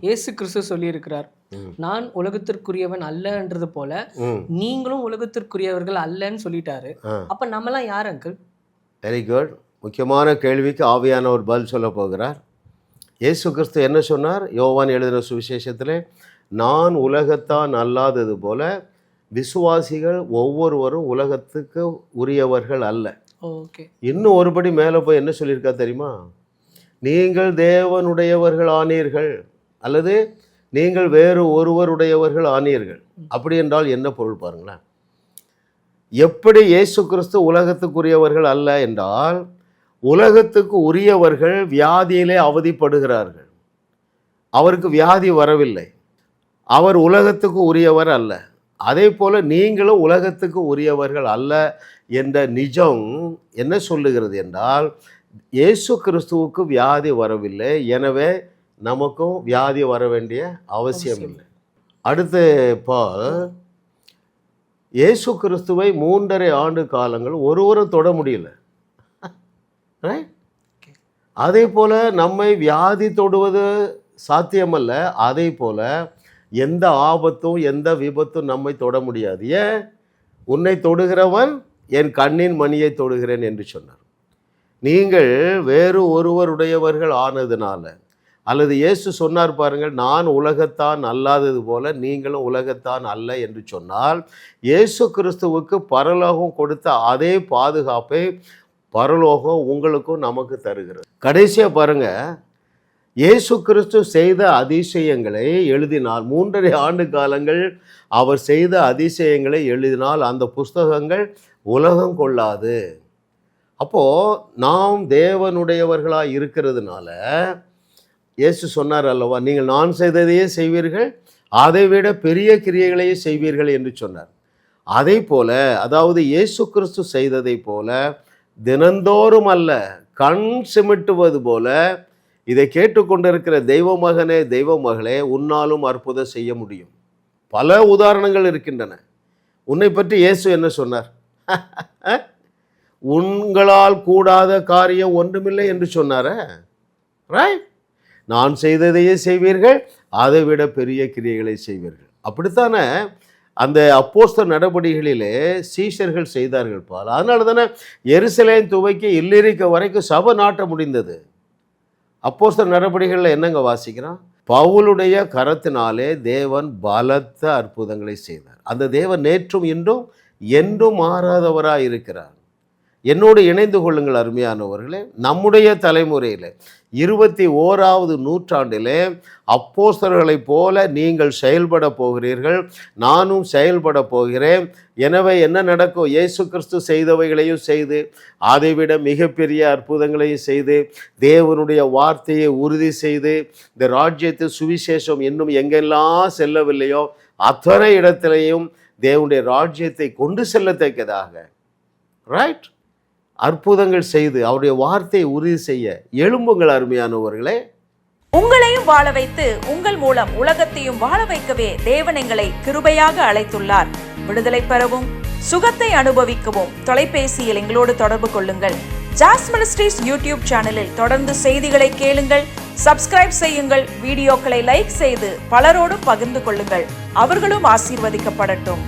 இயேசு கிறிஸ்து சொல்லியிருக்கிறார், நான் உலகத்திற்குரியவன் அல்லன்றது போல நீங்களும் உலகத்திற்குரியவர்கள் அல்லன்னு சொல்லிட்டாரு. அப்ப நம்மலாம் யார் அங்கிள்? Very good. முக்கியமான கேள்விக்கு ஆவியானவர் பதில் சொல்ல போகிறார். இயேசு கிறிஸ்து என்ன சொன்னார்? யோவான் எழுதின சுவிசேஷத்திலே, நான் உலகத்தான் அல்லாதது போல விசுவாசிகள் ஒவ்வொருவரும் உலகத்துக்கு உரியவர்கள் அல்ல. ஓகே. இன்னும் ஒருபடி மேலே போய் என்ன சொல்லியிருக்கா தெரியுமா? நீங்கள் தேவனுடையவர்கள் ஆனீர்கள், அல்லது நீங்கள் வேறு ஒருவருடையவர்கள் ஆனீர்கள். அப்படி என்றால் என்ன பொருள் பாருங்களேன். எப்படி இயேசு கிறிஸ்து உலகத்துக்குரியவர்கள் அல்ல என்றால், உலகத்துக்கு உரியவர்கள் வியாதியிலே அவதிப்படுகிறார்கள். அவருக்கு வியாதி வரவில்லை, அவர் உலகத்துக்கு உரியவர் அல்ல. அதே போல் நீங்களும் உலகத்துக்கு உரியவர்கள் அல்ல என்ற நிஜம் என்ன சொல்லுகிறது என்றால், இயேசு கிறிஸ்துவுக்கு வியாதி வரவில்லை, எனவே நமக்கும் வியாதி வர வேண்டிய அவசியம் இல்லை. அடுத்து பால், இயேசு கிறிஸ்துவை 3.5 ஆண்டு காலங்கள் ஒருவரும் தொட முடியல. அதே போல் நம்மை வியாதி தொடுவது சாத்தியமல்ல. அதே போல் எந்த ஆபத்தும் எந்த விபத்தும் நம்மை தொட முடியாது. ஏன்? உன்னை தொடுகிறவன் என் கண்ணின் மணியை தொடுகிறேன் என்று சொன்னார். நீங்கள் வேறு ஒருவருடையவர்கள் ஆனதுனால, அல்லது இயேசு சொன்னார் பாருங்கள், நான் உலகத்தான் அல்லாதது போல நீங்களும் உலகத்தான் அல்ல என்று சொன்னால், இயேசு கிறிஸ்துவுக்கு பரலோகம் கொடுத்த அதே பாதுகாப்பை பரலோகம் உங்களுக்கும் நமக்கு தருகிறது. கடைசியாக பாருங்க, இயேசு கிறிஸ்து செய்த அதிசயங்களை எழுதினால், 3.5 ஆண்டு காலங்கள் அவர் செய்த அதிசயங்களை எழுதினால் அந்த புஸ்தகங்கள் உலகம் கொள்ளாது. அப்போது நாம் தேவனுடையவர்களாக இருக்கிறதுனால இயேசு சொன்னார் அல்லவா, நீங்கள் நான் செய்ததையே செய்வீர்கள், அதை விட பெரிய கிரியைகளையே செய்வீர்கள் என்று சொன்னார். அதே போல, அதாவது இயேசு கிறிஸ்து செய்ததை போல தினந்தோறும் அல்ல, கண் சிமிட்டுவது போல இதை கேட்டுக்கொண்டிருக்கிற தெய்வ மகனே தெய்வ மகளே, உன்னாலும் அற்புதம் செய்ய முடியும். பல உதாரணங்கள் இருக்கின்றன. உன்னை பற்றி இயேசு என்ன சொன்னார்? உங்களால் கூடாத காரியம் ஒன்றுமில்லை என்று சொன்னார. ரைட்? நான் செய்ததையே செய்வீர்கள், அதை விட பெரிய கிரியைகளை செய்வீர்கள். அப்படித்தானே அந்த அப்போஸ்தலர் நடபடிகளிலே சீஷர்கள் செய்தார்கள் பால். அதனால தானே எருசலேம் துவக்கி இல்லிரிக்க வரைக்கும் சபை நாட்ட முடிந்தது. அப்போஸ்தலர் நடபடிகளில் என்னங்க வாசிக்கிறோம்? பவுலுடைய கரத்தினாலே தேவன் பலத்த அற்புதங்களை செய்தார். அந்த தேவன் நேற்றும் இன்றும் என்றும் மாறாதவராக இருக்கிறார். என்னோடு இணைந்து கொள்ளுங்கள் அருமையானவர்களே. நம்முடைய தலைமுறையில் 21வது நூற்றாண்டிலே அப்போஸ்தலர்களைப் போல நீங்கள் செயல்பட போகிறீர்கள், நானும் செயல்பட போகிறேன். எனவே என்ன நடக்கும்? இயேசு கிறிஸ்து செய்தவைகளையும் செய்து, அதைவிட மிகப்பெரிய அற்புதங்களையும் செய்து, தேவனுடைய வார்த்தையை உறுதி செய்து, இந்த ராஜ்யத்து சுவிசேஷம் இன்னும் எங்கெல்லாம் செல்லவில்லையோ அத்தனை இடத்திலையும் தேவனுடைய ராஜ்யத்தை கொண்டு செல்லத்தக்கதாக, ரைட், அற்புதங்கள் செய்து அவருடைய வார்த்தையை உறுதி செய்ய எழும்புங்கள் அருமையானவர்களே. உங்களையும் வாழ வைத்து உங்கள் மூலம் உலகத்தையும் வாழ வைக்கவே தேவன் எங்களை கிருபையாக அழைத்துள்ளார். விடுதலை பெறவும் சுகத்தை அனுபவிக்கவும் தொலைபேசியில் எங்களோடு தொடர்பு கொள்ளுங்கள். ஜாஸ் மினிஸ்ட்ரீஸ் யூடியூப் சேனலில் தொடர்ந்து செய்திகளை கேளுங்கள், சப்ஸ்கிரைப் செய்யுங்கள், வீடியோக்களை லைக் செய்து பலரோடு பகிர்ந்து கொள்ளுங்கள். அவர்களும் ஆசீர்வதிக்கப்படட்டும்.